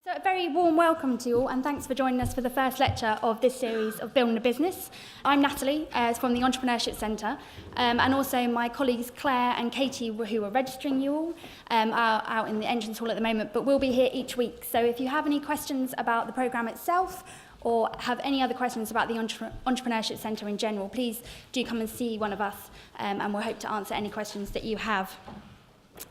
So a very warm welcome to you all, and thanks for joining us for the first lecture of this series of Building a Business. I'm Natalie from the Entrepreneurship Centre, and also my colleagues Claire and Katie, who are registering you all, are out in the entrance hall at the moment, but we'll be here each week. So if you have any questions about the programme itself, or have any other questions about the Entrepreneurship Centre in general, please do come and see one of us, and we'll hope to answer any questions that you have.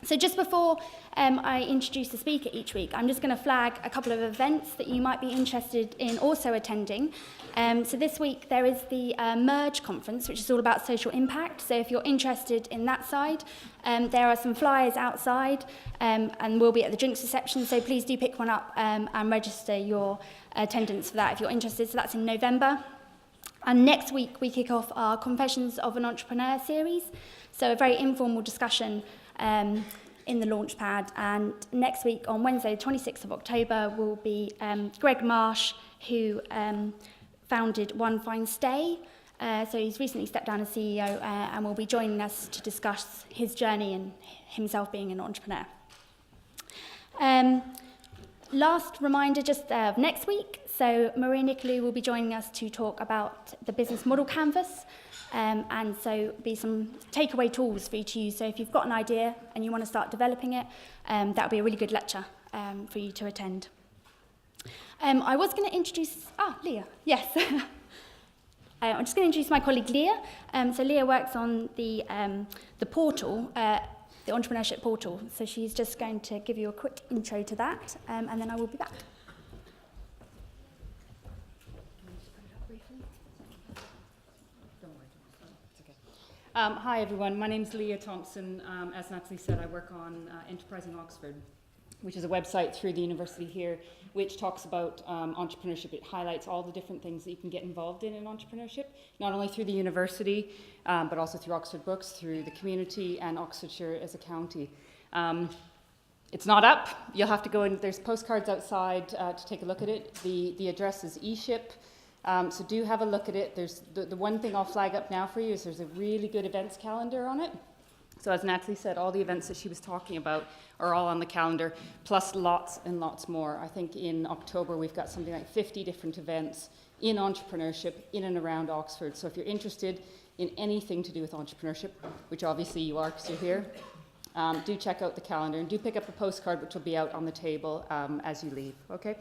So just before I introduce the speaker each week, I'm just going to flag a couple of events that you might be interested in also attending. So this week there is the Merge conference, which is all about social impact. So if you're interested in that side, there are some flyers outside, and we'll be at the drinks reception, so please do pick one up and register your attendance for that if you're interested. So that's in November. And next week we kick off our Confessions of an Entrepreneur series, so a very informal discussion in the Launchpad. And next week on Wednesday, the 26th of October, will be Greg Marsh, who founded One Fine Stay. So he's recently stepped down as CEO and will be joining us to discuss his journey and himself being an entrepreneur. Last reminder just of next week. So Maria Nicolou will be joining us to talk about the business model canvas. And so be some takeaway tools for you to use. So if you've got an idea and you want to start developing it, that'll be a really good lecture for you to attend. I was going to introduce, Leah, yes. I'm just going to introduce my colleague Leah. So Leah works on the portal, the entrepreneurship portal. So she's just going to give you a quick intro to that, and then I will be back. Hi everyone, my name's Leah Thompson. As Natalie said, I work on Enterprising Oxford, which is a website through the university here which talks about entrepreneurship. It highlights all the different things that you can get involved in entrepreneurship, not only through the university, but also through Oxford Books, through the community, and Oxfordshire as a county. It's not up. You'll have to go in. There's postcards outside to take a look at it. The address is eShip. So do have a look at it. There's the one thing I'll flag up now for you is there's a really good events calendar on it. So as Natalie said, all the events that she was talking about are all on the calendar, plus lots and lots more. I think in October we've got something like 50 different events in entrepreneurship in and around Oxford. So if you're interested in anything to do with entrepreneurship, which obviously you are because you're here, do check out the calendar and do pick up a postcard which will be out on the table as you leave. Okay?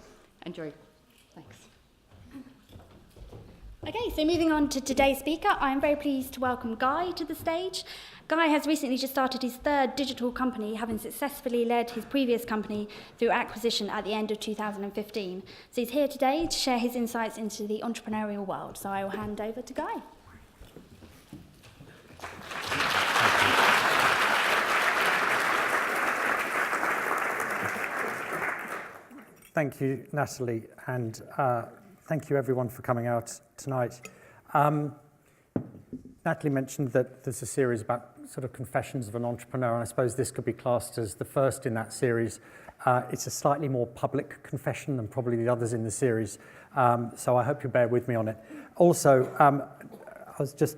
Enjoy. Thanks. Okay, so moving on to today's speaker, I'm very pleased to welcome Guy to the stage. Guy has recently just started his third digital company, having successfully led his previous company through acquisition at the end of 2015. So he's here today to share his insights into the entrepreneurial world. So I will hand over to Guy. Thank you, Natalie, and thank you everyone for coming out tonight. Natalie mentioned that there's a series about sort of confessions of an entrepreneur, and I suppose this could be classed as the first in that series. It's a slightly more public confession than probably the others in the series, so I hope you bear with me on it. Also, I was just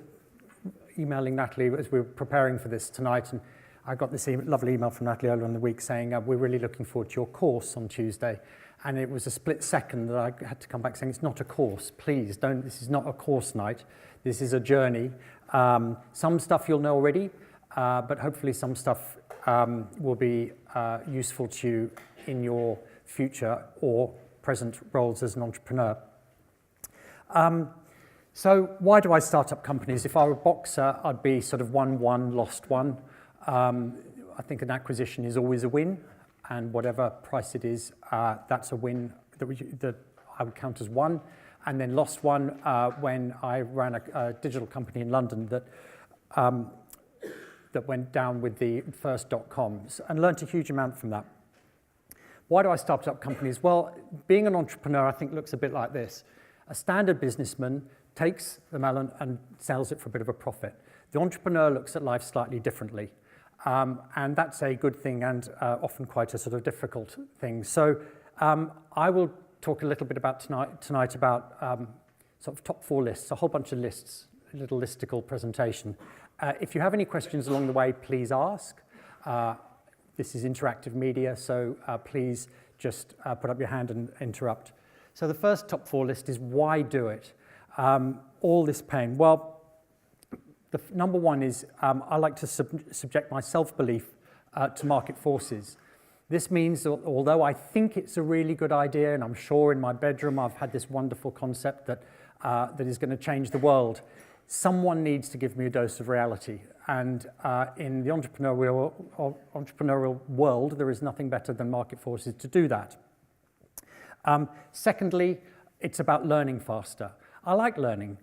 emailing Natalie as we were preparing for this tonight, and I got this lovely email from Natalie earlier in the week saying, we're really looking forward to your course on Tuesday. And it was a split second that I had to come back saying, it's not a course, please don't, this is not a course night, this is a journey. Some stuff you'll know already, but hopefully some stuff will be useful to you in your future or present roles as an entrepreneur. So why do I start up companies? If I were a boxer, I'd be sort of won one, lost one. I think an acquisition is always a win. And whatever price it is, that's a win that I would count as one. And then lost one when I ran a digital company in London that went down with the first .coms and learnt a huge amount from that. Why do I start up companies? Well, being an entrepreneur, I think, looks a bit like this. A standard businessman takes the melon and sells it for a bit of a profit. The entrepreneur looks at life slightly differently. And that's a good thing and often quite a sort of difficult thing. So I will talk a little bit about tonight about sort of top 4 lists, a whole bunch of lists, a little listicle presentation. If you have any questions along the way, please ask. This is interactive media, so please just put up your hand and interrupt. So the first top 4 list is why do it? All this pain. Well, number 1 is I like to subject my self-belief to market forces. This means that although I think it's a really good idea, and I'm sure in my bedroom I've had this wonderful concept that, that is going to change the world, someone needs to give me a dose of reality. And in the entrepreneurial world, there is nothing better than market forces to do that. Secondly, it's about learning faster. I like learning.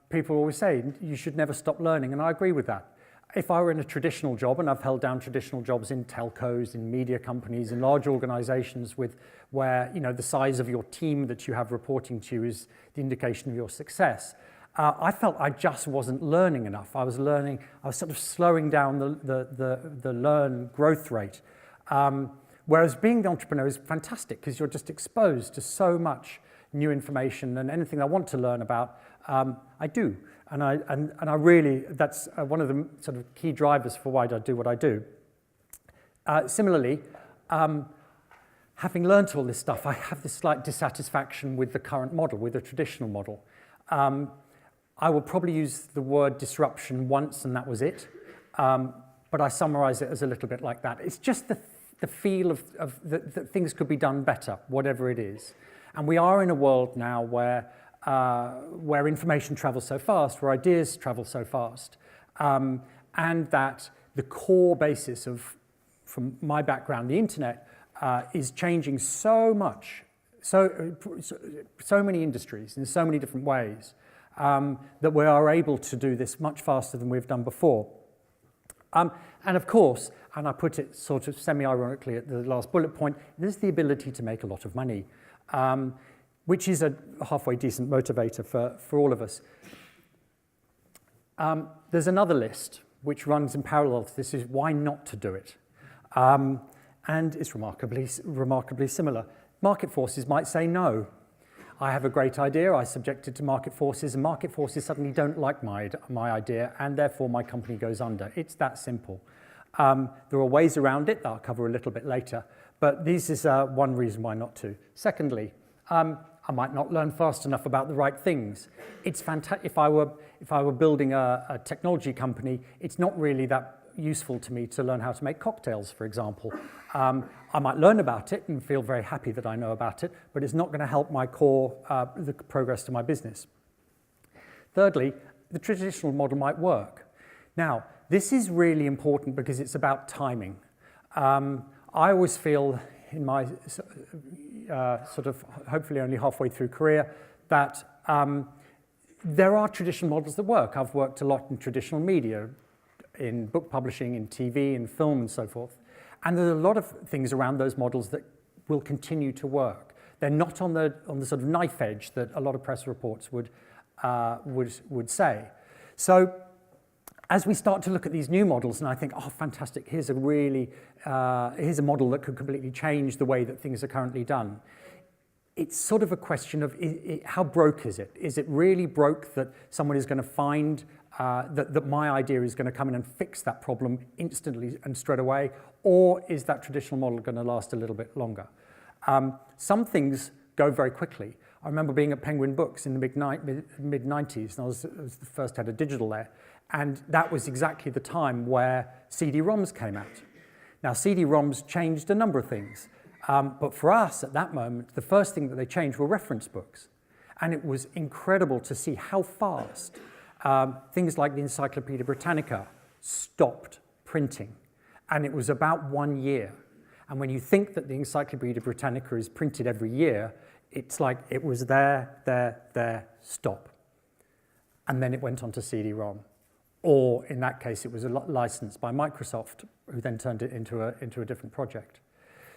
People always say you should never stop learning, and I agree with that. If I were in a traditional job, and I've held down traditional jobs in telcos, in media companies, in large organizations where the size of your team that you have reporting to you is the indication of your success, I felt I just wasn't learning enough. I was sort of slowing down the learn growth rate. Whereas being the entrepreneur is fantastic because you're just exposed to so much new information, and anything I want to learn about, I do. And I really, that's one of the sort of key drivers for why I do what I do. Similarly, having learned all this stuff, I have this slight dissatisfaction with the current model, with the traditional model. I will probably use the word disruption once, and that was it. But I summarize it as a little bit like that. It's just the feel of that things could be done better, whatever it is. And we are in a world now where information travels so fast, where ideas travel so fast, and that the core basis of, from my background, the internet, is changing so much, so many industries in so many different ways, that we are able to do this much faster than we've done before. And of course, and I put it sort of semi-ironically at the last bullet point, there's the ability to make a lot of money. Which is a halfway decent motivator for all of us. There's another list which runs in parallel to this, is why not to do it. And it's remarkably similar. Market forces might say no. I have a great idea, I subject it to market forces, and market forces suddenly don't like my idea, and therefore my company goes under. It's that simple. There are ways around it that I'll cover a little bit later, but this is one reason why not to. Secondly, I might not learn fast enough about the right things. It's fantastic. If I were building a technology company, it's not really that useful to me to learn how to make cocktails, for example. I might learn about it and feel very happy that I know about it, but it's not going to help my core, the progress to my business. Thirdly, the traditional model might work. Now, this is really important because it's about timing. I always feel in my sort of hopefully only halfway through career that there are traditional models that work. I've worked a lot in traditional media, in book publishing, in TV, in film, and so forth. And there are a lot of things around those models that will continue to work. They're not on the sort of knife edge that a lot of press reports would say. So as we start to look at these new models, and I think, oh, fantastic, here's a model that could completely change the way that things are currently done. It's sort of a question of how broke is it? Is it really broke that someone is going to find that my idea is going to come in and fix that problem instantly and straight away? Or is that traditional model going to last a little bit longer? Some things go very quickly. I remember being at Penguin Books in the mid-90s, and I was the first head of digital there. And that was exactly the time where CD-ROMs came out. Now, CD-ROMs changed a number of things. But for us, at that moment, the first thing that they changed were reference books. And it was incredible to see how fast things like the Encyclopedia Britannica stopped printing. And it was about 1 year. And when you think that the Encyclopedia Britannica is printed every year, it's like it was there, stop. And then it went on to CD-ROM. Or in that case, it was licensed by Microsoft, who then turned it into a different project.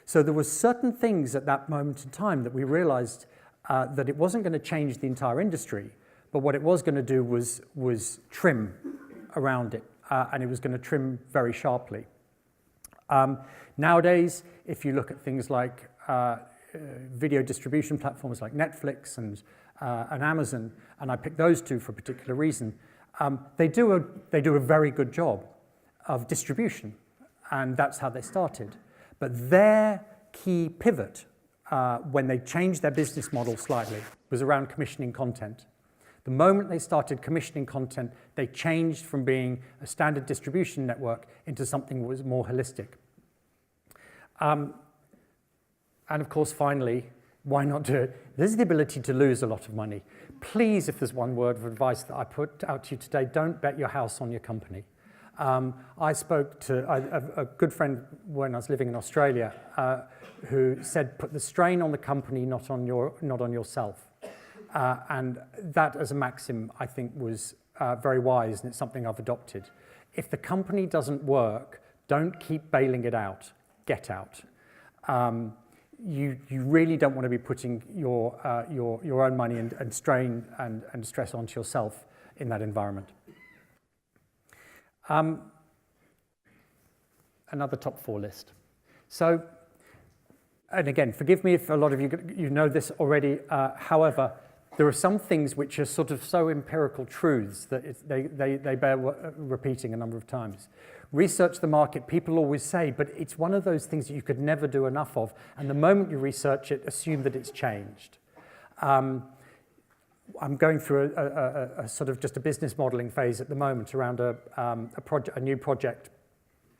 So there were certain things at that moment in time that we realized that it wasn't going to change the entire industry, but what it was going to do was trim around it, and it was going to trim very sharply. Nowadays, if you look at things like video distribution platforms like Netflix and Amazon, and I pick those two for a particular reason, they do a very good job of distribution, and that's how they started. But their key pivot when they changed their business model slightly was around commissioning content. The moment they started commissioning content, they changed from being a standard distribution network into something that was more holistic. And of course, finally, why not do it? There's the ability to lose a lot of money. Please, if there's one word of advice that I put out to you today, don't bet your house on your company. I spoke to a good friend when I was living in Australia who said, put the strain on the company, not on yourself. And that as a maxim, I think, was very wise, and it's something I've adopted. If the company doesn't work, don't keep bailing it out. Get out. You really don't want to be putting your own money and strain and stress onto yourself in that environment. Another top 4 list. So, and again, forgive me if a lot of you know this already. However, there are some things which are sort of so empirical truths that they bear repeating a number of times. Research the market, people always say, but it's one of those things that you could never do enough of. And the moment you research it, assume that it's changed. I'm going through a sort of just a business modeling phase at the moment around a new project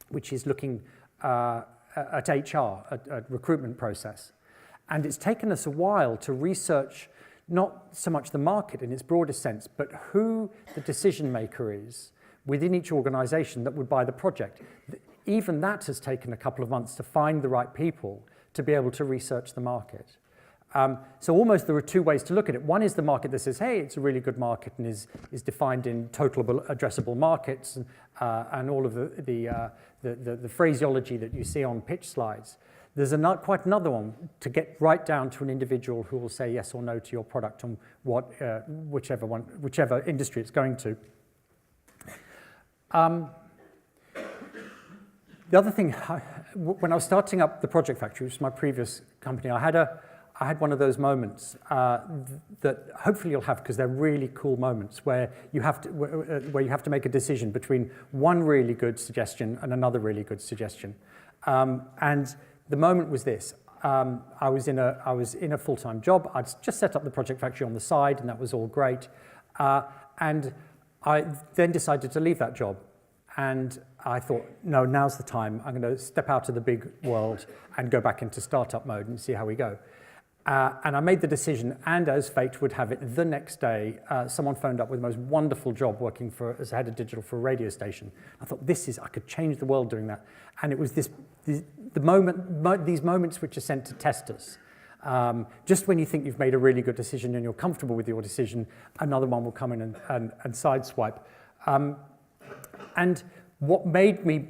which is looking at HR, a recruitment process. And it's taken us a while to research not so much the market in its broadest sense, but who the decision maker is within each organization that would buy the project. Even that has taken a couple of months to find the right people to be able to research the market. So almost there are 2 ways to look at it. One is the market that says, hey, it's a really good market and is defined in total addressable markets and all of the phraseology that you see on pitch slides. There's quite another one to get right down to an individual who will say yes or no to your product on whichever industry it's going to. The other thing, when I was starting up the Project Factory, which was my previous company, I had one of those moments that hopefully you'll have, because they're really cool moments where you have to make a decision between one really good suggestion and another really good suggestion. And the moment was this. I was in a full-time job. I'd just set up the Project Factory on the side, and that was all great. And I then decided to leave that job. And I thought, no, now's the time. I'm going to step out of the big world and go back into startup mode and see how we go. And I made the decision, and as fate would have it, the next day, someone phoned up with the most wonderful job working as head of digital for a radio station. I thought, I could change the world doing that. And it was these moments which are sent to test us. Just when you think you've made a really good decision and you're comfortable with your decision, another one will come in and sideswipe. And what made me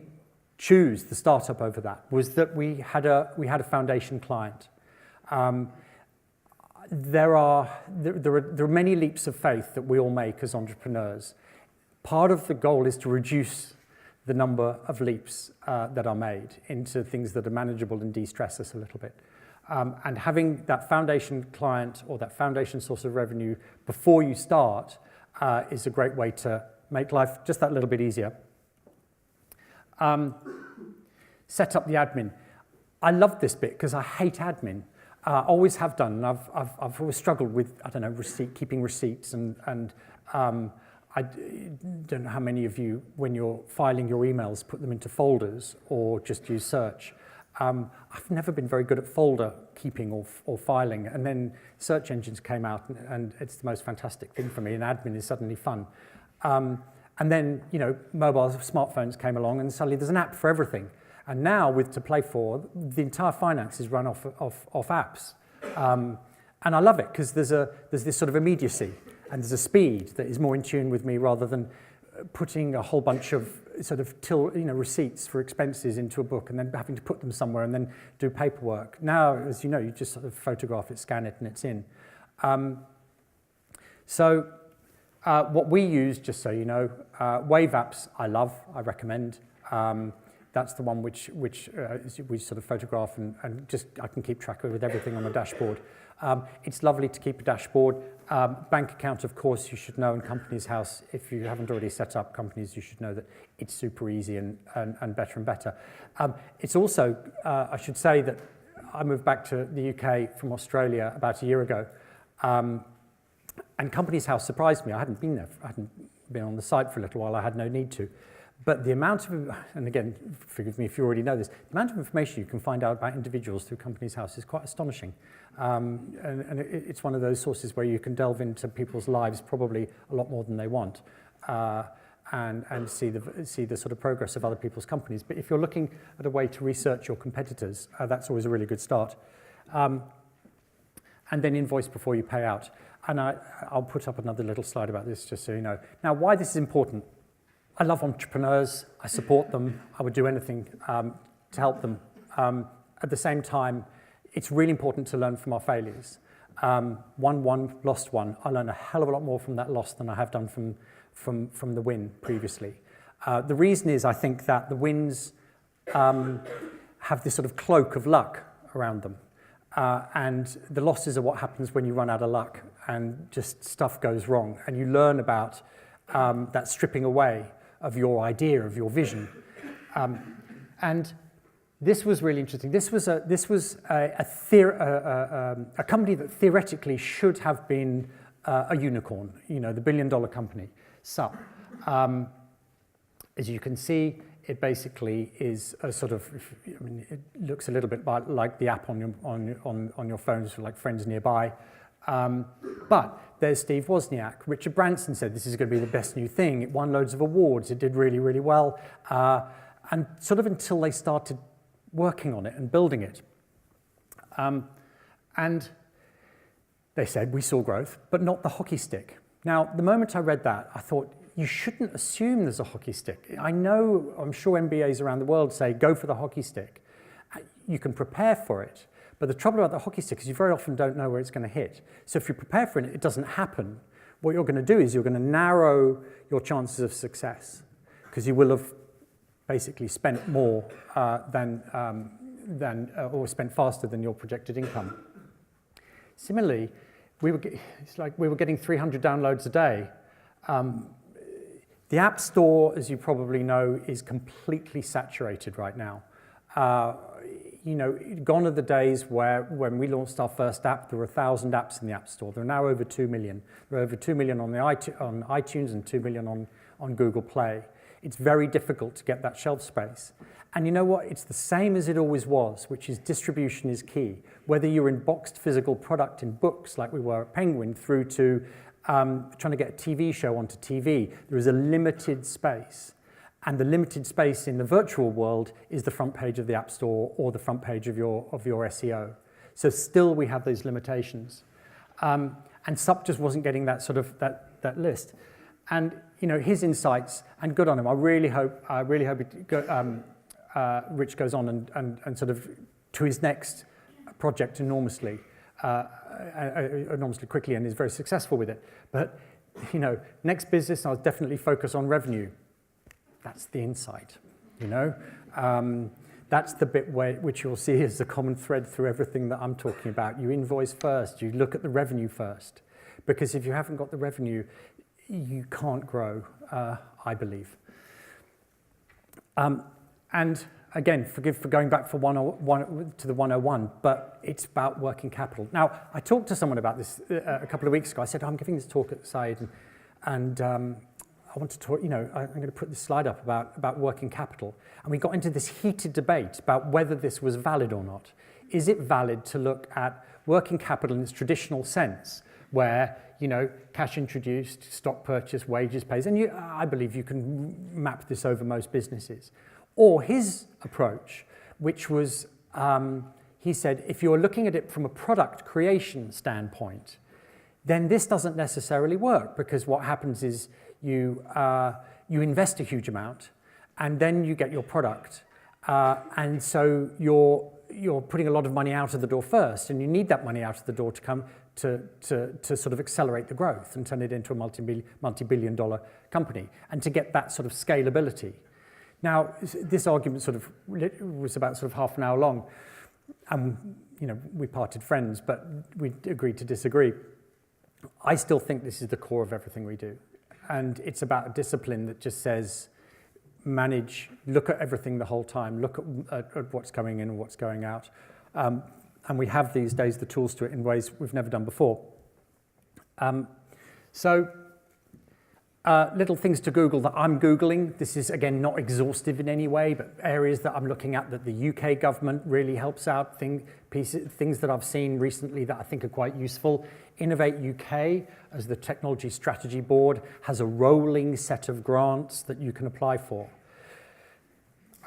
choose the startup over that was that we had a foundation client. There are many leaps of faith that we all make as entrepreneurs. Part of the goal is to reduce the number of leaps that are made into things that are manageable and de-stress us a little bit. And having that foundation client or that foundation source of revenue before you start is a great way to make life just that little bit easier. Set up the admin. I love this bit because I hate admin. Always have done, and I've always struggled with, keeping receipts, and I don't know how many of you, when you're filing your emails, put them into folders or just use search. I've never been very good at folder keeping or filing, and then search engines came out, and it's the most fantastic thing for me, and admin is suddenly fun. And then, mobile smartphones came along, and suddenly there's an app for everything. And now, with To Play For, the entire finance is run off apps. And I love it, because there's this sort of immediacy, and there's a speed that is more in tune with me, rather than putting a whole bunch of sort of receipts for expenses into a book and then having to put them somewhere and then do paperwork. Now, as you know, you just sort of photograph it, scan it, and it's in. So what we use, just so you know, Wave apps I love, I recommend. That's the one which we sort of photograph and just I can keep track of with everything on the dashboard. It's lovely to keep a dashboard. Bank account, of course, you should know, and Companies House. If you haven't already set up Companies, you should know that it's super easy and better and better. It's also, I should say that I moved back to the UK from Australia about a year ago, and Companies House surprised me. I hadn't been there. I hadn't been on the site for a little while. I had no need to. But the amount of, and again, forgive me if you already know this, the amount of information you can find out about individuals through Companies House is quite astonishing. And it's one of those sources where you can delve into people's lives probably a lot more than they want, and see the sort of progress of other people's companies. But if you're looking at a way to research your competitors, that's always a really good start. And then invoice before you pay out. And I'll put up another little slide about this just so you know. Now, why this is important. I love entrepreneurs. I support them. I would do anything to help them. At the same time, it's really important to learn from our failures. Won one, lost one. I learned a hell of a lot more from that loss than I have done from the win previously. The reason is I think that the wins have this sort of cloak of luck around them. And the losses are what happens when you run out of luck and just stuff goes wrong. And you learn about that stripping away of your idea, of your vision. And this was really interesting. This was a company that theoretically should have been a unicorn, the $1 billion company, SUP. As you can see, it basically is a sort of, it looks a little bit like the app on your phones for like Friends Nearby. But there's Steve Wozniak. Richard Branson said this is going to be the best new thing. It won loads of awards. It did really, really well. And sort of until they started working on it and building it. And they said, we saw growth, but not the hockey stick. Now, the moment I read that, I thought, you shouldn't assume there's a hockey stick. I'm sure MBAs around the world say, go for the hockey stick. You can prepare for it. But the trouble about the hockey stick is you very often don't know where it's going to hit. So if you prepare for it, it doesn't happen. What you're going to do is you're going to narrow your chances of success because you will have basically spent more or spent faster than your projected income. Similarly, it's like we were getting 300 downloads a day. The App Store, as you probably know, is completely saturated right now. Gone are the days when we launched our first app, there were 1,000 apps in the App Store. There are now over 2 million. There are over 2 million on iTunes and 2 million on Google Play. It's very difficult to get that shelf space. And you know what? It's the same as it always was, which is distribution is key. Whether you're in boxed physical product in books like we were at Penguin through to trying to get a TV show onto TV, there is a limited space. And the limited space in the virtual world is the front page of the App Store or the front page of your SEO. So still we have those limitations. And SUP just wasn't getting that sort of that list. And his insights, and good on him. I really hope Rich goes on and sort of to his next project enormously quickly and is very successful with it. But next business, I'll definitely focus on revenue. That's the insight, That's the bit which you'll see is the common thread through everything that I'm talking about. You invoice first, you look at the revenue first. Because if you haven't got the revenue, you can't grow, I believe. And again, forgive for going back to the 101, but it's about working capital. Now, I talked to someone about this a couple of weeks ago. I said, I'm giving this talk at the side, and I want to talk, I'm going to put this slide up about working capital. And we got into this heated debate about whether this was valid or not. Is it valid to look at working capital in its traditional sense, where, cash introduced, stock purchase, wages paid, and I believe you can map this over most businesses. Or his approach, which was, he said, if you're looking at it from a product creation standpoint, then this doesn't necessarily work, because what happens is you invest a huge amount, and then you get your product, and so you're putting a lot of money out of the door first, and you need that money out of the door to come to sort of accelerate the growth and turn it into a multi-billion-dollar company, and to get that sort of scalability. Now, this argument sort of was about sort of half an hour long, and we parted friends, but we agreed to disagree. I still think this is the core of everything we do. And it's about a discipline that just says, manage, look at everything the whole time, look at what's coming in and what's going out. And we have these days the tools to it in ways we've never done before. Little things to Google that I'm Googling. This is, again, not exhaustive in any way, but areas that I'm looking at that the UK government really helps out, things that I've seen recently that I think are quite useful. Innovate UK, as the Technology Strategy Board, has a rolling set of grants that you can apply for.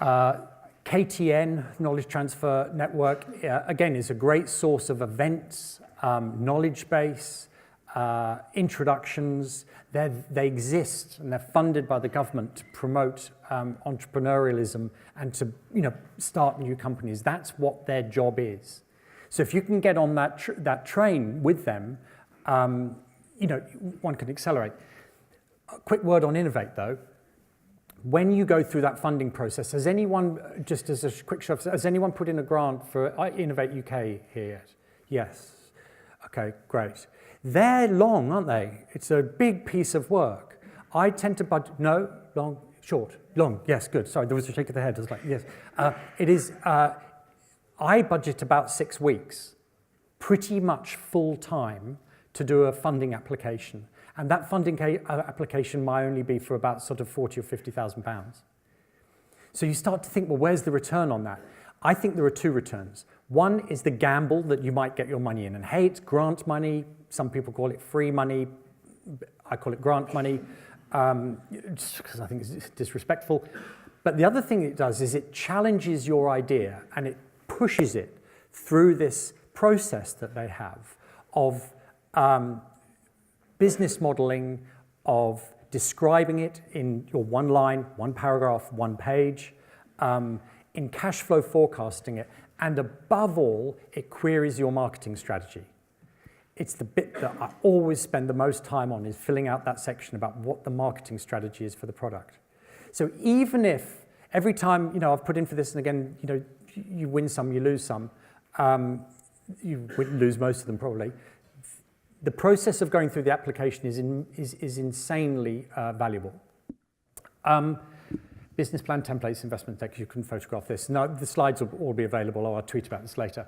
KTN, Knowledge Transfer Network, again, is a great source of events, knowledge base, introductions. They exist and they're funded by the government to promote entrepreneurialism and to start new companies. That's what their job is. So if you can get on that train with them, one can accelerate. A quick word on Innovate, though. When you go through that funding process, has anyone, just as a quick show, has anyone put in a grant for Innovate UK here yet? Yes. Okay, great. They're long, aren't they? It's a big piece of work. I tend to budget, no, long, short, long, yes, good. Sorry, there was a shake of the head. I was like, yes. It is, I budget about 6 weeks, pretty much full time, to do a funding application. And that funding application might only be for about sort of 40 or 50,000 pounds. So you start to think, well, where's the return on that? I think there are two returns. One is the gamble that you might get your money in. And hey, it's grant money. Some people call it free money. I call it grant money, just because I think it's disrespectful. But the other thing it does is it challenges your idea and it pushes it through this process that they have of business modeling, of describing it in your one line, one paragraph, one page, in cash flow forecasting it, and above all, it queries your marketing strategy. It's the bit that I always spend the most time on, is filling out that section about what the marketing strategy is for the product. So even if every time I've put in for this, and again, you win some, you lose some, you lose most of them probably. The process of going through the application is insanely valuable. Business plan, templates, investment decks, you can photograph this. No, the slides will all be available, or I'll tweet about this later.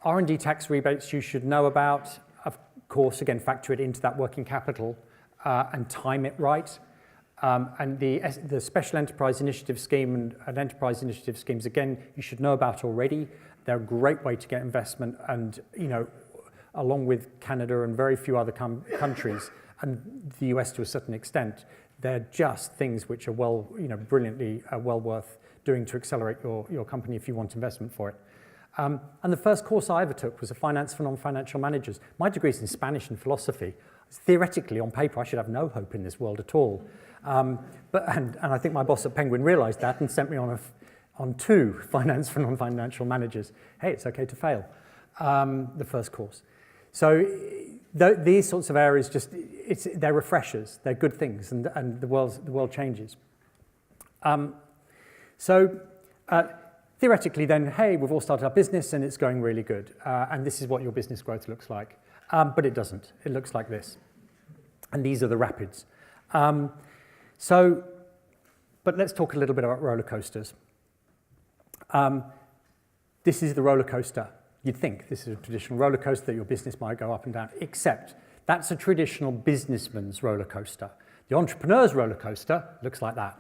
R&D tax rebates you should know about. Of course, again, factor it into that working capital and time it right. And the Special Enterprise Initiative Scheme and Enterprise Initiative Schemes, again, you should know about already. They're a great way to get investment, and along with Canada and very few other countries, and the US to a certain extent, they're just things which are brilliantly well worth doing to accelerate your company if you want investment for it. And the first course I ever took was a finance for non-financial managers. My degree is in Spanish and philosophy. Theoretically, on paper, I should have no hope in this world at all. But I think my boss at Penguin realized that and sent me on 2 finance for non-financial managers. Hey, it's okay to fail, the first course. So these sorts of areas, they're refreshers, they're good things, and the world changes. Theoretically then, hey, we've all started our business and it's going really good, and this is what your business growth looks like. But it doesn't. It looks like this. And these are the rapids. But let's talk a little bit about roller coasters. This is the roller coaster. You'd think this is a traditional roller coaster that your business might go up and down, except that's a traditional businessman's roller coaster. The entrepreneur's roller coaster looks like that.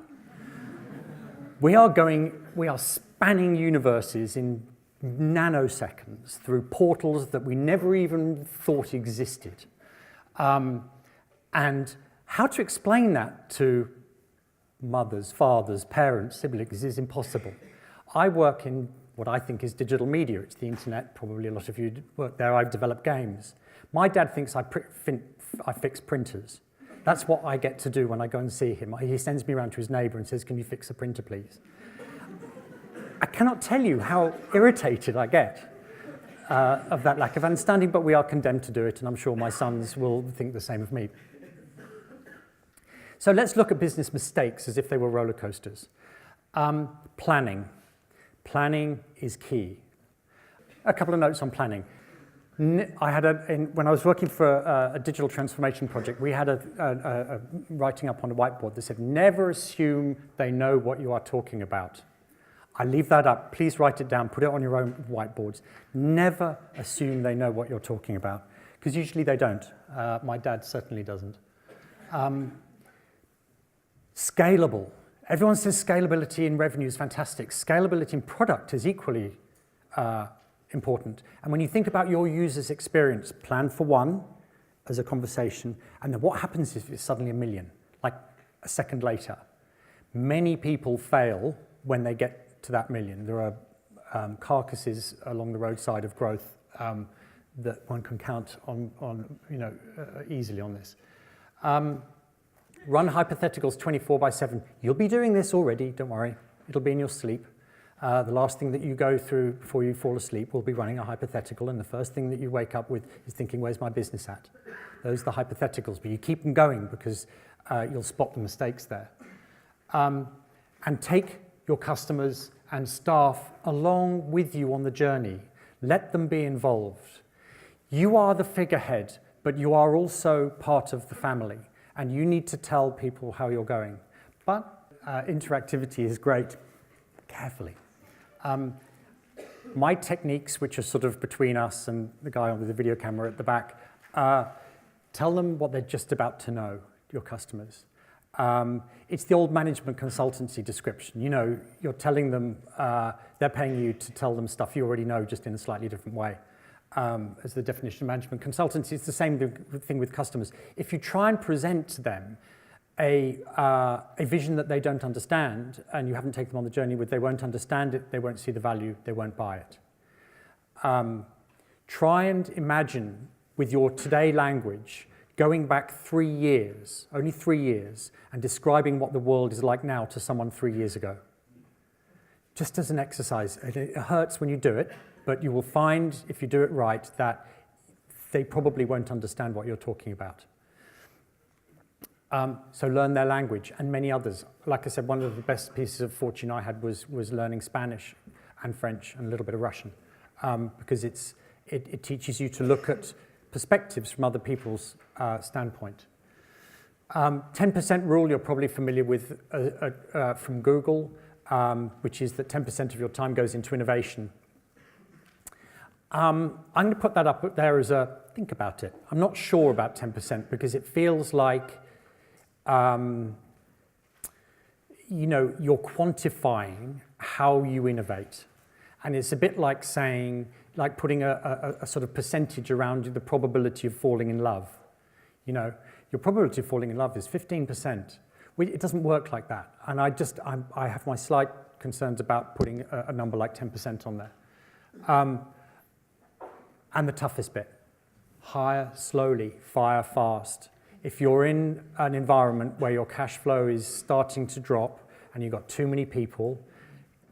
We are spanning universes in nanoseconds through portals that we never even thought existed. And how to explain that to mothers, fathers, parents, siblings is impossible. I work in what I think is digital media. It's the internet. Probably a lot of you work there. I've developed games. My dad thinks I fix printers. That's what I get to do when I go and see him. He sends me around to his neighbour and says, "Can you fix a printer, please?" I cannot tell you how irritated I get of that lack of understanding, but we are condemned to do it, and I'm sure my sons will think the same of me. So let's look at business mistakes as if they were roller coasters. Planning. Planning is key. A couple of notes on planning. I had when I was working for a digital transformation project, we had a writing up on a whiteboard that said, "Never assume they know what you are talking about." I leave that up. Please write it down. Put it on your own whiteboards. Never assume they know what you're talking about, because usually they don't. My dad certainly doesn't. Scalable. Everyone says scalability in revenue is fantastic. Scalability in product is equally important. And when you think about your user's experience, plan for one as a conversation, and then what happens if it's suddenly 1 million, like a second later? Many people fail when they get to that 1 million. There are carcasses along the roadside of growth that one can count on easily on this. Run hypotheticals 24/7. You'll be doing this already, don't worry. It'll be in your sleep. The last thing that you go through before you fall asleep will be running a hypothetical, and the first thing that you wake up with is thinking, where's my business at? Those are the hypotheticals, but you keep them going because you'll spot the mistakes there. And take your customers and staff along with you on the journey. Let them be involved. You are the figurehead, but you are also part of the family, and you need to tell people how you're going. But interactivity is great. Carefully. My techniques, which are sort of between us and the guy with the video camera at the back, tell them what they're just about to know, your customers. It's the old management consultancy description. You know, you're telling them, they're paying you to tell them stuff you already know, just in a slightly different way. As the definition of management consultancy, it's the same thing with customers. If you try and present to them a vision that they don't understand, and you haven't taken them on the journey with, they won't understand it, they won't see the value, they won't buy it. Try and imagine with your today language, going back 3 years, only 3 years, and describing what the world is like now to someone 3 years ago. Just as an exercise. It hurts when you do it, but you will find, if you do it right, that they probably won't understand what you're talking about. So learn their language, and many others. Like I said, one of the best pieces of fortune I had was learning Spanish and French and a little bit of Russian, because it teaches you to look at perspectives from other people's standpoint. 10% rule you're probably familiar with from Google, which is that 10% of your time goes into innovation. I'm going to put that up there as a think about it. I'm not sure about 10% because it feels like you're quantifying how you innovate. And it's a bit like saying, like putting a sort of percentage around the probability of falling in love. You know, your probability of falling in love is 15%. It doesn't work like that. And I have my slight concerns about putting a number like 10% on there. And the toughest bit, hire slowly, fire fast. If you're in an environment where your cash flow is starting to drop and you've got too many people,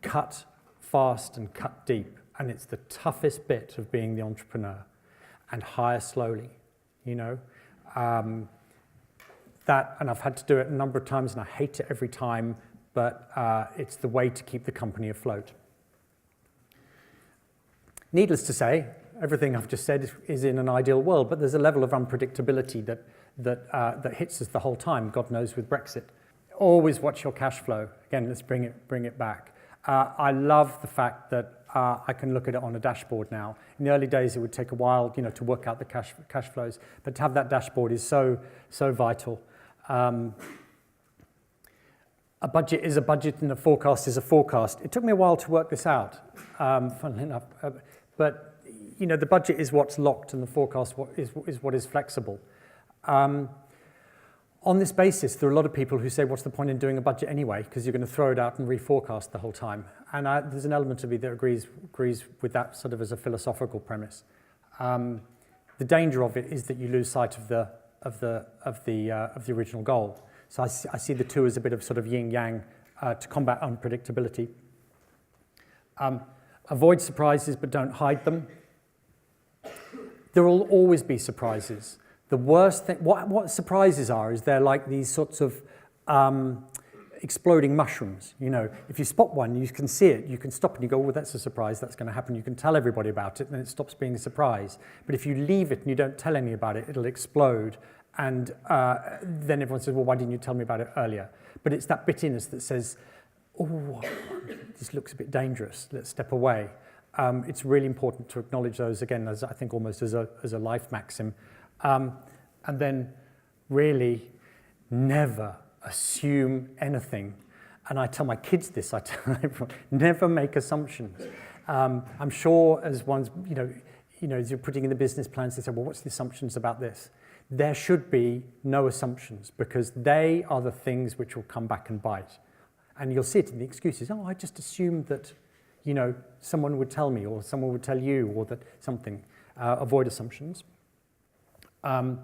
cut fast and cut deep. And it's the toughest bit of being the entrepreneur. And hire slowly, you know. And I've had to do it a number of times and I hate it every time, but it's the way to keep the company afloat. Needless to say, everything I've just said is in an ideal world, but there's a level of unpredictability that hits us the whole time, God knows with Brexit. Always watch your cash flow. Again, let's bring it back. I love the fact that I can look at it on a dashboard now. In the early days, it would take a while, to work out the cash flows, but to have that dashboard is so vital. A budget is a budget and a forecast is a forecast. It took me a while to work this out, funnily enough, but the budget is what's locked and the forecast is what is flexible. On this basis, there are a lot of people who say, what's the point in doing a budget anyway? Because you're going to throw it out and reforecast the whole time. And there's an element of me that agrees with that sort of as a philosophical premise. The danger of it is that you lose sight of the original goal. So I see the two as a bit of sort of yin-yang to combat unpredictability. Avoid surprises, but don't hide them. There will always be surprises. The worst thing, what surprises are, is they're like these sorts of exploding mushrooms. If you spot one, you can see it, you can stop and you go, oh, that's a surprise, that's going to happen. You can tell everybody about it, and then it stops being a surprise. But if you leave it and you don't tell any about it, it'll explode. And then everyone says, well, why didn't you tell me about it earlier? But it's that bit in us that says, oh, this looks a bit dangerous, let's step away. It's really important to acknowledge those, again, as I think almost as a life maxim. And then really never assume anything. And I tell my kids this, I tell everyone, never make assumptions. I'm sure as one's, as you're putting in the business plans, they say, well, what's the assumptions about this? There should be no assumptions, because they are the things which will come back and bite. And you'll see it in the excuses. Oh, I just assumed that, someone would tell me, or someone would tell you, or that something. Avoid assumptions. And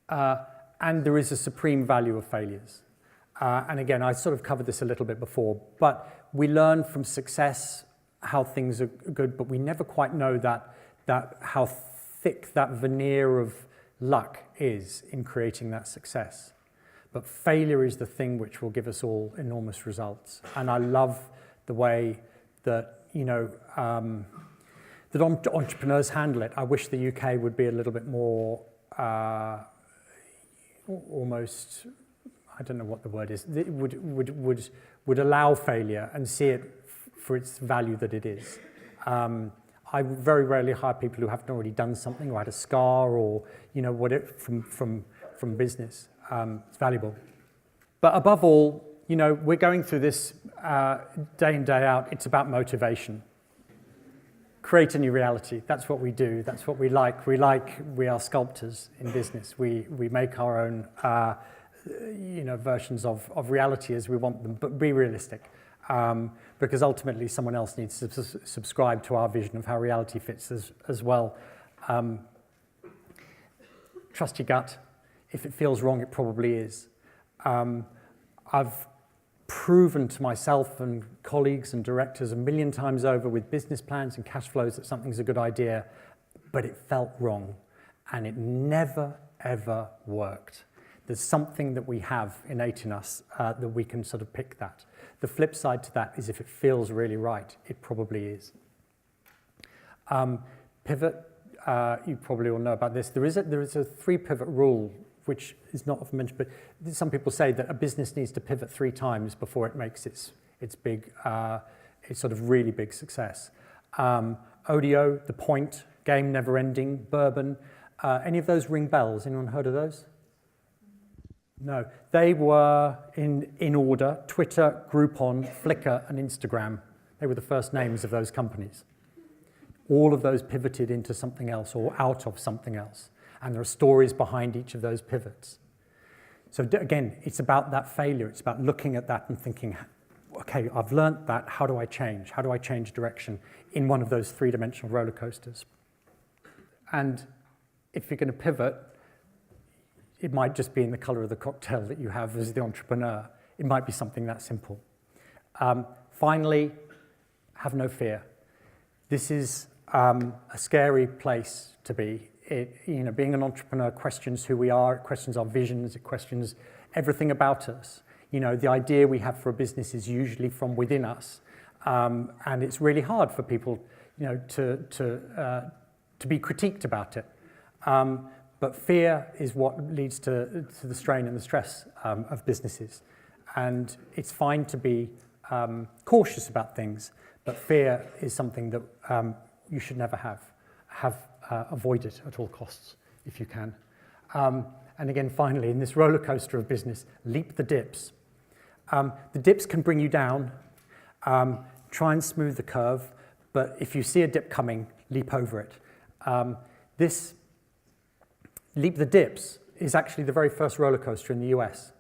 there is a supreme value of failures. And again, I sort of covered this a little bit before, but we learn from success how things are good, but we never quite know that how thick that veneer of luck is in creating that success. But failure is the thing which will give us all enormous results. And I love the way that, that entrepreneurs handle it. I wish the UK would be a little bit more almost, I don't know what the word is, it would allow failure and see it for its value that it is. I very rarely hire people who haven't already done something or had a scar or, from business. It's valuable. But above all, we're going through this day in, day out. It's about motivation. Create a new reality. That's what we do. That's what we like. We are sculptors in business. We make our own, versions of reality as we want them, but be realistic. Because ultimately someone else needs to subscribe to our vision of how reality fits as well. Trust your gut. If it feels wrong, it probably is. I've proven to myself and colleagues and directors a million times over with business plans and cash flows that something's a good idea, but it felt wrong, and it never, ever worked. There's something that we have innate in us that we can sort of pick that. The flip side to that is if it feels really right, it probably is. Pivot, you probably all know about this. There is a 3-pivot rule, which is not often mentioned, but some people say that a business needs to pivot 3 times before it makes its big, its sort of really big success. ODO, The Point, Game Never Ending, Bourbon, any of those ring bells? Anyone heard of those? No, they were in order: Twitter, Groupon, Flickr, and Instagram. They were the first names of those companies. All of those pivoted into something else or out of something else. And there are stories behind each of those pivots. So again, it's about that failure. It's about looking at that and thinking, okay, I've learned that. How do I change? How do I change direction in one of those 3-dimensional roller coasters? And if you're going to pivot, it might just be in the color of the cocktail that you have as the entrepreneur. It might be something that simple. Finally, have no fear. This is a scary place to be. Being an entrepreneur questions who we are, it questions our visions, it questions everything about us. The idea we have for a business is usually from within us, and it's really hard for people, to be critiqued about it. But fear is what leads to the strain and the stress of businesses. And it's fine to be cautious about things, but fear is something that you should never have avoided at all costs, if you can. And again, finally, in this roller coaster of business, leap the dips. The dips can bring you down. Try and smooth the curve, but if you see a dip coming, leap over it. This Leap the Dips is actually the very first roller coaster in the US.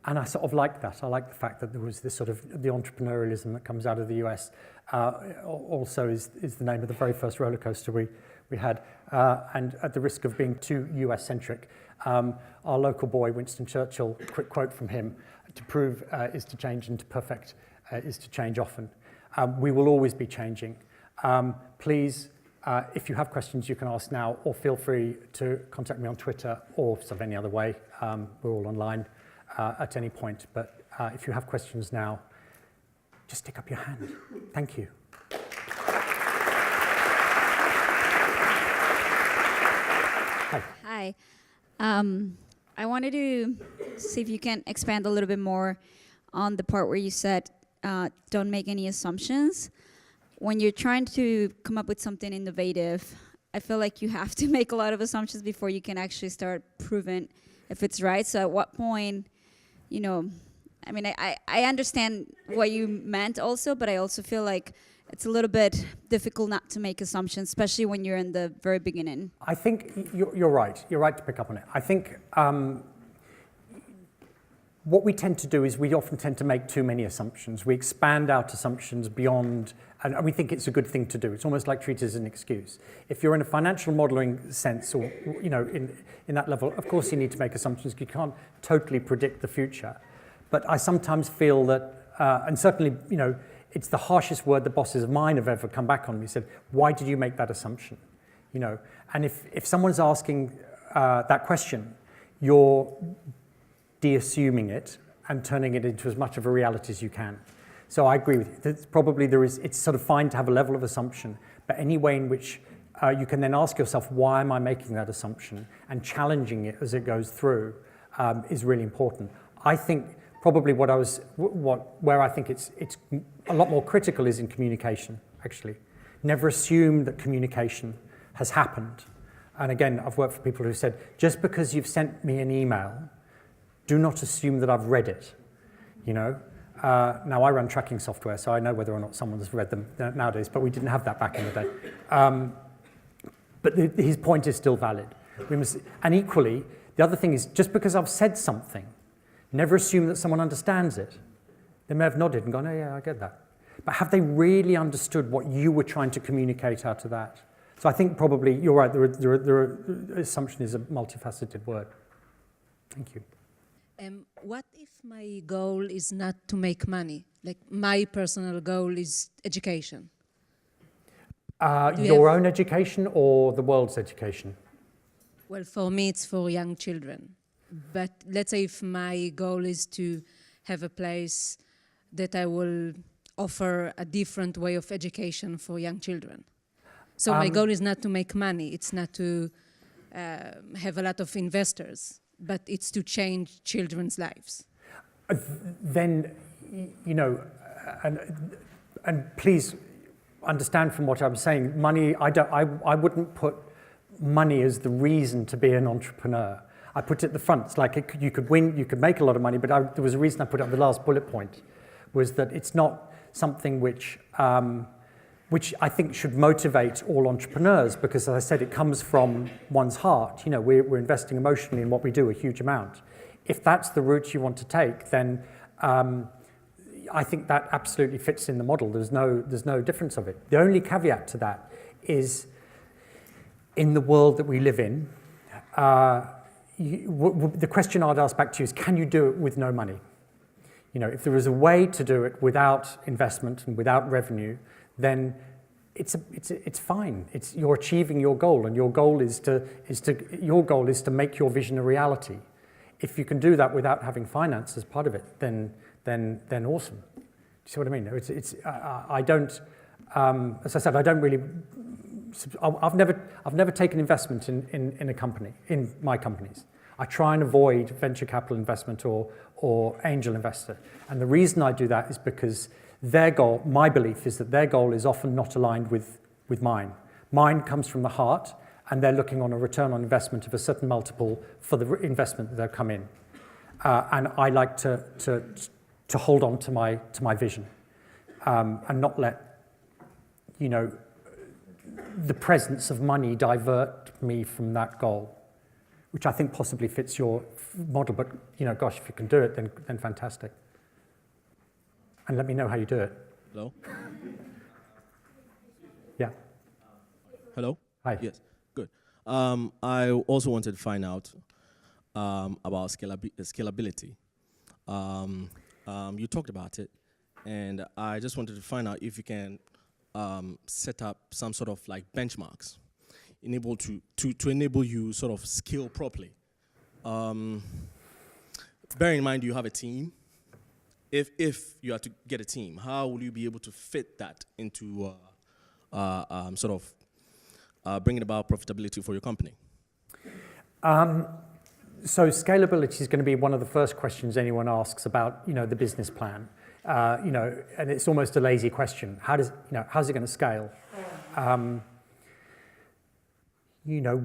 And I sort of like that. I like the fact that there was this sort of the entrepreneurialism that comes out of the US. Also is the name of the very first roller coaster we had. And at the risk of being too US-centric, our local boy, Winston Churchill, a quick quote from him, to prove is to change and to perfect is to change often. We will always be changing. Please, if you have questions, you can ask now, or feel free to contact me on Twitter or sort of any other way. We're all online at any point. But if you have questions now, just stick up your hand. Thank you. Hi. I wanted to see if you can expand a little bit more on the part where you said don't make any assumptions. When you're trying to come up with something innovative, I feel like you have to make a lot of assumptions before you can actually start proving if it's right. So at what point, you know, I mean, I understand what you meant also, but I also feel like it's a little bit difficult not to make assumptions, especially when you're in the very beginning. I think you're right. You're right to pick up on it. I think what we tend to do is we often tend to make too many assumptions. We expand out assumptions beyond, and we think it's a good thing to do. It's almost like treat it as an excuse. If you're in a financial modeling sense, or you know, in that level, of course you need to make assumptions. You can't totally predict the future. But I sometimes feel that, and certainly, you know, it's the harshest word the bosses of mine have ever come back on me. Said, "Why did you make that assumption?" You know, and if someone's asking that question, you're de-assuming it and turning it into as much of a reality as you can. So I agree with you. It's sort of fine to have a level of assumption, but any way in which you can then ask yourself, why am I making that assumption, and challenging it as it goes through is really important. I think probably where I think it's a lot more critical is in communication, actually. Never assume that communication has happened. And again, I've worked for people who said, just because you've sent me an email, do not assume that I've read it, you know? Now, I run tracking software, so I know whether or not someone has read them nowadays, but we didn't have that back in the day. But his point is still valid. And equally, the other thing is, just because I've said something, never assume that someone understands it. They may have nodded and gone, oh yeah, I get that. But have they really understood what you were trying to communicate out of that? So I think probably, you're right, assumption is a multifaceted word. Thank you. What if my goal is not to make money? Like my personal goal is education. Your own education or the world's education? Well, for me, it's for young children. But let's say if my goal is to have a place that I will offer a different way of education for young children. So my goal is not to make money. It's not to have a lot of investors, but it's to change children's lives. Then, you know, and please understand from what I'm saying, money, I wouldn't put money as the reason to be an entrepreneur. I put it at the front. It's like you could win, you could make a lot of money, but there was a reason I put it on the last bullet point, was that it's not something which I think should motivate all entrepreneurs, because as I said, it comes from one's heart. You know, we're investing emotionally in what we do, a huge amount. If that's the route you want to take, then I think that absolutely fits in the model. There's no difference of it. The only caveat to that is, in the world that we live in, the question I'd ask back to you is, can you do it with no money? You know, if there is a way to do it without investment and without revenue, then it's fine. You're achieving your goal, and your goal is to make your vision a reality. If you can do that without having finance as part of it, then awesome. Do you see what I mean? I don't. As I said, I don't really. I've never taken investment in a company, in my companies. I try and avoid venture capital investment or angel investor. And the reason I do that is because their goal, my belief is that their goal is often not aligned with mine. Mine comes from the heart, and they're looking on a return on investment of a certain multiple for the investment that they'll come in. And I like to hold on to my vision and not let, you know, the presence of money divert me from that goal, which I think possibly fits your model. But, you know, gosh, if you can do it, then fantastic. And let me know how you do it. Hello? Yeah. Hello? Hi. Yes, good. I also wanted to find out about scalability. You talked about it, and I just wanted to find out if you can set up some sort of like benchmarks to enable you sort of scale properly. Bear in mind you have a team. If you are to get a team, how will you be able to fit that into sort of bringing about profitability for your company? So scalability is going to be one of the first questions anyone asks about, you know, the business plan. You know, and it's almost a lazy question. How's it going to scale? You know,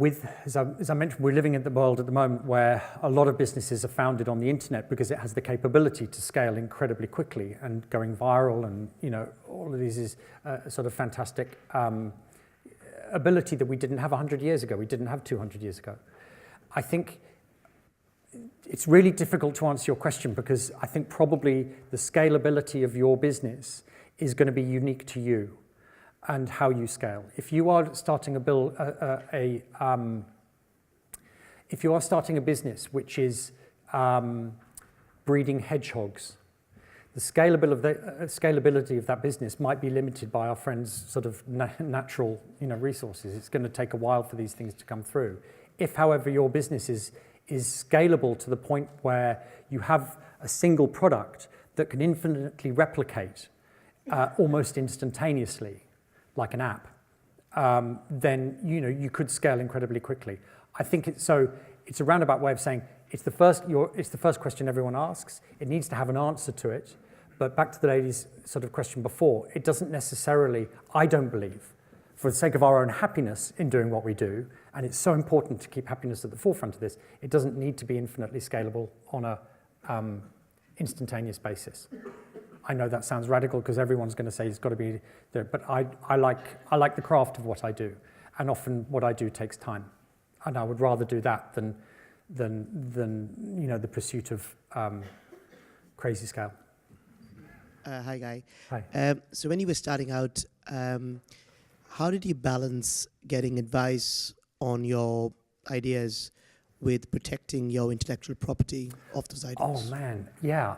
as I mentioned, we're living in the world at the moment where a lot of businesses are founded on the internet because it has the capability to scale incredibly quickly, and going viral, and you know, all of these is a sort of fantastic ability that we didn't have 100 years ago. We didn't have 200 years ago. I think it's really difficult to answer your question because I think probably the scalability of your business is going to be unique to you and how you scale. If you are starting if you are starting a business which is breeding hedgehogs, the scalability of that business might be limited by our friends' sort of natural, you know, resources. It's going to take a while for these things to come through. If, however, your business is scalable to the point where you have a single product that can infinitely replicate almost instantaneously, like an app, then you know you could scale incredibly quickly. I think it's a roundabout way of saying it's the first question everyone asks. It needs to have an answer to it. But back to the lady's sort of question before, it doesn't necessarily, I don't believe, for the sake of our own happiness in doing what we do, and it's so important to keep happiness at the forefront of this, it doesn't need to be infinitely scalable on a instantaneous basis. I know that sounds radical because everyone's going to say it's got to be there, but I like the craft of what I do, and often what I do takes time, and I would rather do that than you know, the pursuit of crazy scale. Hi, Guy. Hi. So when you were starting out, how did you balance getting advice on your ideas with protecting your intellectual property of those ideas? Oh man, yeah.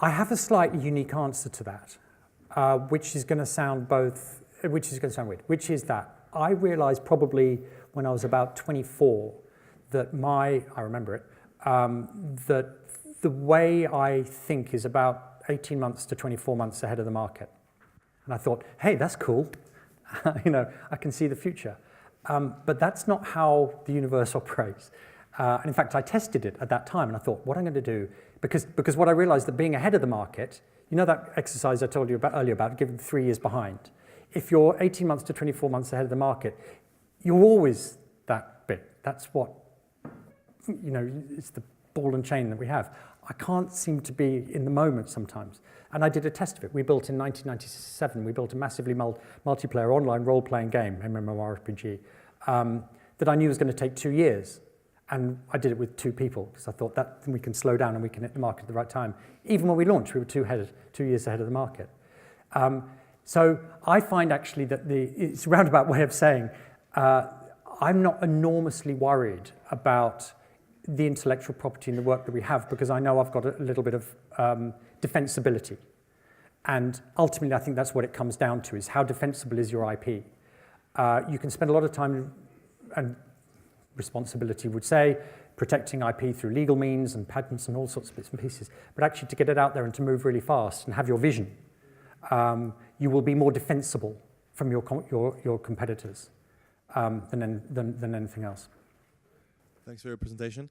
I have a slightly unique answer to that, which is going to sound weird, which is that I realized probably when I was about 24 that I remember it, that the way I think is about 18 months to 24 months ahead of the market. And I thought, hey, that's cool. You know, I can see the future. But that's not how the universe operates. And in fact, I tested it at that time, and I thought, what I'm going to do, because what I realized that being ahead of the market, you know that exercise I told you about earlier about giving 3 years behind? If you're 18 months to 24 months ahead of the market, you're always that bit. That's what, you know, it's the ball and chain that we have. I can't seem to be in the moment sometimes. And I did a test of it. We built in 1997, we built a massively multiplayer online role-playing game, MMORPG, that I knew was going to take 2 years. And I did it with 2 people because I thought that we can slow down and we can hit the market at the right time. Even when we launched, we were 2 years ahead of the market. So I find actually that it's a roundabout way of saying I'm not enormously worried about the intellectual property and the work that we have because I know I've got a little bit of defensibility. And ultimately, I think that's what it comes down to, is how defensible is your IP. You can spend a lot of time, and responsibility would say, protecting IP through legal means and patents and all sorts of bits and pieces. But actually, to get it out there and to move really fast and have your vision, you will be more defensible from your competitors than anything else. Thanks for your presentation.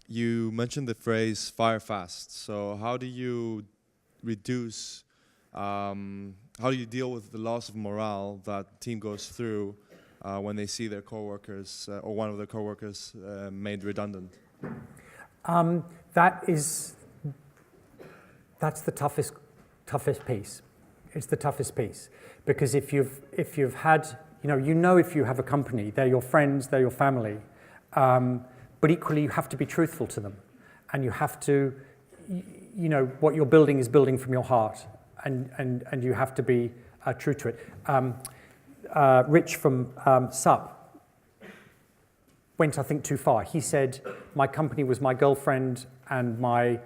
You mentioned the phrase fire fast. So how do you reduce, how do you deal with the loss of morale that the team goes through when they see their coworkers or one of their coworkers made redundant? That's the toughest piece. It's the toughest piece because if you've had, if you have a company, they're your friends, they're your family, but equally you have to be truthful to them, and you have to, what you're building is building from your heart, and you have to be true to it. Rich from SUP went, I think, too far. He said, my company was my girlfriend and my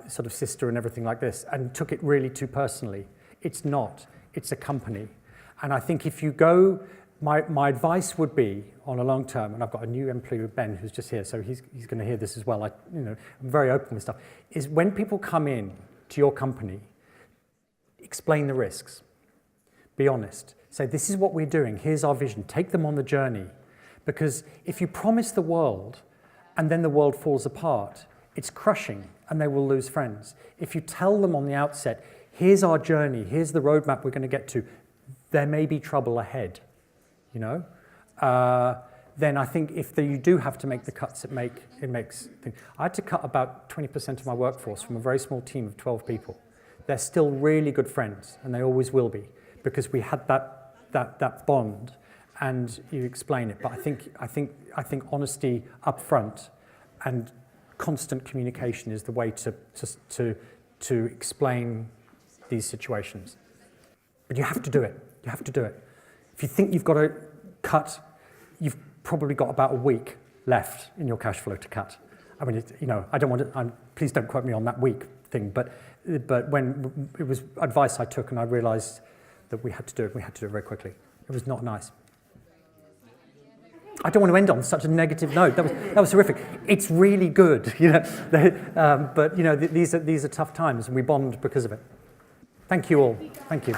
sort of sister and everything like this, and took it really too personally. It's not. It's a company. And I think if you go, my advice would be, on a long term, and I've got a new employee, Ben, who's just here, so he's going to hear this as well. I'm very open with stuff, is when people come in to your company, explain the risks. Be honest. Say, this is what we're doing. Here's our vision. Take them on the journey. Because if you promise the world and then the world falls apart, it's crushing and they will lose friends. If you tell them on the outset, here's our journey, here's the roadmap we're going to get to, there may be trouble ahead, you know? Then I think if you do have to make the cuts, it makes things. I had to cut about 20% of my workforce from a very small team of 12 people. They're still really good friends, and they always will be, because we had that bond, and you explain it. But I think honesty up front and constant communication is the way to explain these situations. But you have to do it. You have to do it. If you think you've got to cut, you've probably got about a week left in your cash flow to cut. I mean, I don't want to, please don't quote me on that week thing, but when it was advice I took and I realized that we had to do it very quickly. It was not nice. I don't want to end on such a negative note. That was horrific. It's really good, but these are tough times, and we bond because of it. Thank you all. Thank you.